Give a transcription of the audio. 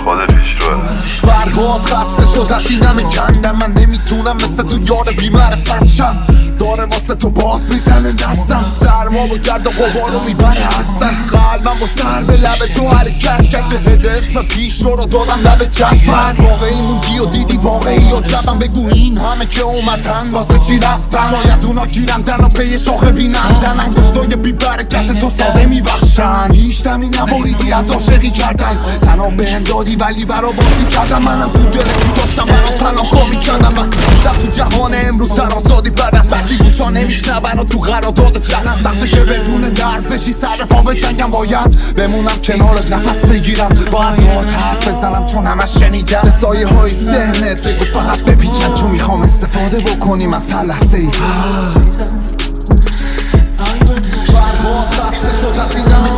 خود پیشروه. فرهاد خسته شد از این همه کندم، من نمیتونم مثل تو یاد بی‌معرفت شم. داره واسه تو باز میزنه نفسم، سرما و گرد و غبارو میبره هستن. قلبم با سر به لب تو حرکت کرد، به هد اسم پیش رو دادم لب جدول. واقعی موندی و دیدی واقعی و جبم، بگو این همه که اومدن واسه چی رفتن. شاید اونا گیرندن و پی شاخه بینندن، انگشتای بی برکت تو ساده میبخشن. هیچ دمی نبریدی از عاشقی کردن، تنها بهم دادی ولی برا بازی کردم. منم بود دل کی داشتم برا پناه میکردم. وقتی دیدم تو جهان امروز سراسادی بعد از وقتی گوشا نمیشنون و تو قرارداد جنن. سخته که بدون درزشی سر پا به جنگم، باید بمونم کنارت نفس بگیرم. باید باهات حرف بزنم چون همش شنیدم. به سایه های ذهنت بگو فقط بپیچن، چون میخوام استفاده بکنیم از هر لحظه ای هست. فرهاد خسته شد از این همه